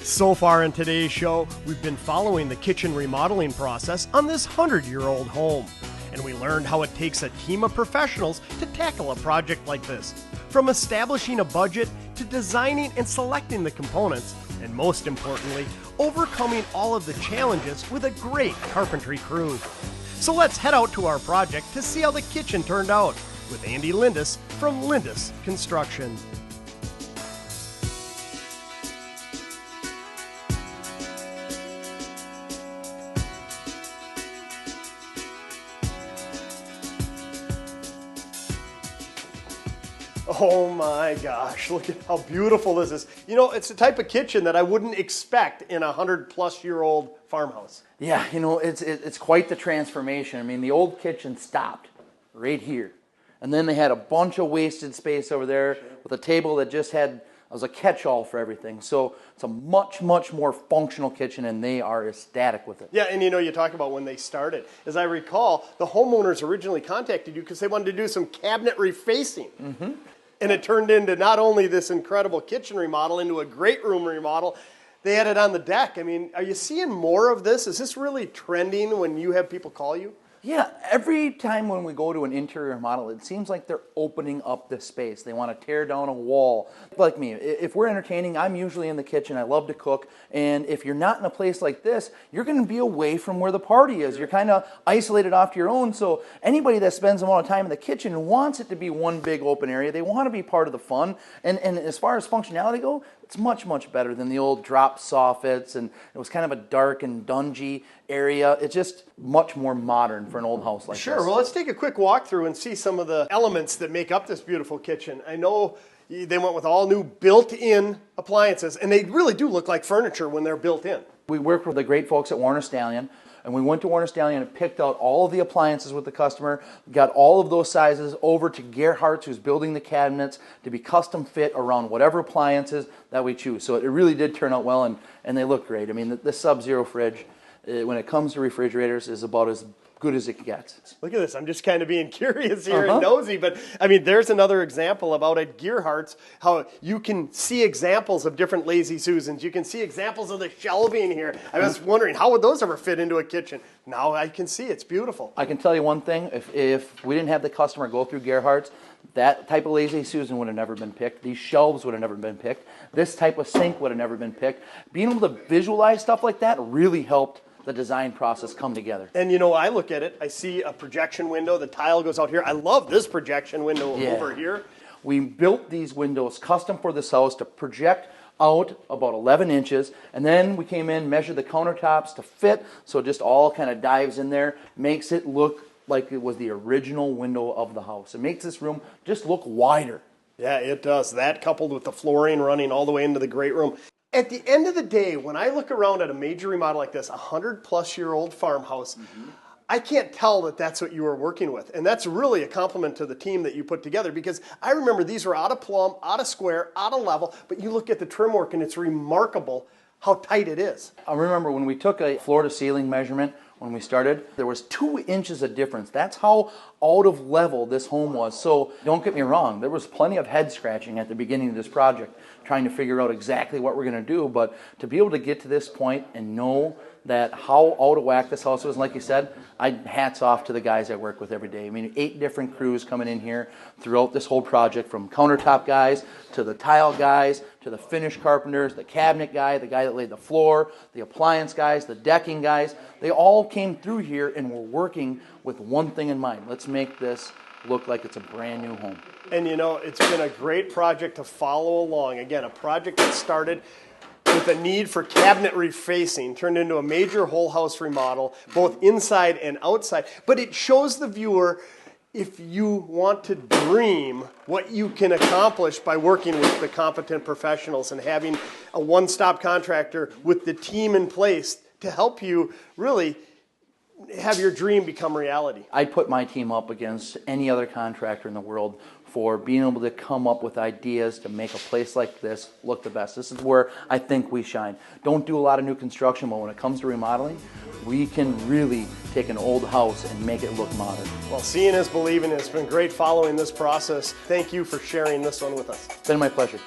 So far in today's show, we've been following the kitchen remodeling process on this 100-year-old home. And we learned how it takes a team of professionals to tackle a project like this. From establishing a budget to designing and selecting the components, and most importantly, overcoming all of the challenges with a great carpentry crew. So let's head out to our project to see how the kitchen turned out with Andy Lindis from Lindis Construction. Oh my gosh, look at how beautiful this is. You know, it's the type of kitchen that I wouldn't expect in a 100-plus-year-old farmhouse. Yeah, you know, it's quite the transformation. I mean, the old kitchen stopped right here. And then they had a bunch of wasted space over there with a table that just had, was a catch-all for everything. So it's a much, much more functional kitchen, and they are ecstatic with it. Yeah, and you know, you talk about when they started. As I recall, the homeowners originally contacted you because they wanted to do some cabinet refacing. Mm-hmm. And it turned into not only this incredible kitchen remodel, into a great room remodel. They had it on the deck. I mean, are you seeing more of this? Is this really trending when you have people call you? Yeah, every time when we go to an interior model, it seems like they're opening up this space. They want to tear down a wall. Like me, if we're entertaining, I'm usually in the kitchen. I love to cook. And if you're not in a place like this, you're going to be away from where the party is. You're kind of isolated off to your own. So anybody that spends a lot of time in the kitchen wants it to be one big open area. They want to be part of the fun. And as far as functionality go, it's much, much better than the old drop soffits, and it was kind of a dark and dungy area. It's just much more modern for an old house like this. Sure, well, let's take a quick walk through and see some of the elements that make up this beautiful kitchen. I know they went with all new built-in appliances, and they really do look like furniture when they're built in. We work with the great folks at Warner Stallion, and we went to Warner Stallion and picked out all of the appliances with the customer, got all of those sizes over to Gerhardt's, who's building the cabinets, to be custom fit around whatever appliances that we choose. So it really did turn out well, and they look great. I mean, the Sub-Zero fridge, when it comes to refrigerators, is about as good as it gets. Look at this. I'm just kind of being curious here and nosy, but I mean, there's another example about at Gerhardt's, how you can see examples of different Lazy Susans. You can see examples of the shelving here. I was wondering, how would those ever fit into a kitchen? Now I can see. It's beautiful. I can tell you one thing. If we didn't have the customer go through Gerhardt's, that type of Lazy Susan would have never been picked. These shelves would have never been picked. This type of sink would have never been picked. Being able to visualize stuff like that really helped the design process come together. And you know, I look at it, I see a projection window, the tile goes out here. I love this projection window over here. We built these windows custom for this house to project out about 11 inches, and then we came in, measured the countertops to fit, so it just all kind of dives in there, makes it look like it was the original window of the house. It makes this room just look wider. Yeah, it does. That coupled with the flooring running all the way into the great room. At the end of the day, when I look around at a major remodel like this, a 100-plus-year-old farmhouse, I can't tell that that's what you were working with. And that's really a compliment to the team that you put together, because I remember these were out of plumb, out of square, out of level, but you look at the trim work and it's remarkable how tight it is. I remember when we took a floor-to-ceiling measurement when we started, there was 2 inches of difference. That's how out of level this home was. So don't get me wrong, there was plenty of head scratching at the beginning of this project, trying to figure out exactly what we're going to do. But to be able to get to this point and know that how out of whack this house was, and like you said, hats off to the guys I work with every day. I mean, 8 different crews coming in here throughout this whole project, from countertop guys to the tile guys to the finish carpenters, the cabinet guy, the guy that laid the floor, the appliance guys, the decking guys. They all came through here and were working with one thing in mind. Let's make this look like it's a brand new home. And you know, it's been a great project to follow along. Again, a project that started with a need for cabinet refacing, turned into a major whole house remodel, both inside and outside. But it shows the viewer, if you want to dream, what you can accomplish by working with the competent professionals and having a one-stop contractor with the team in place to help you really have your dream become reality. I'd put my team up against any other contractor in the world for being able to come up with ideas to make a place like this look the best. This is where I think we shine. Don't do a lot of new construction, but when it comes to remodeling, we can really take an old house and make it look modern. Well, seeing is believing. It's been great following this process. Thank you for sharing this one with us. It's been my pleasure.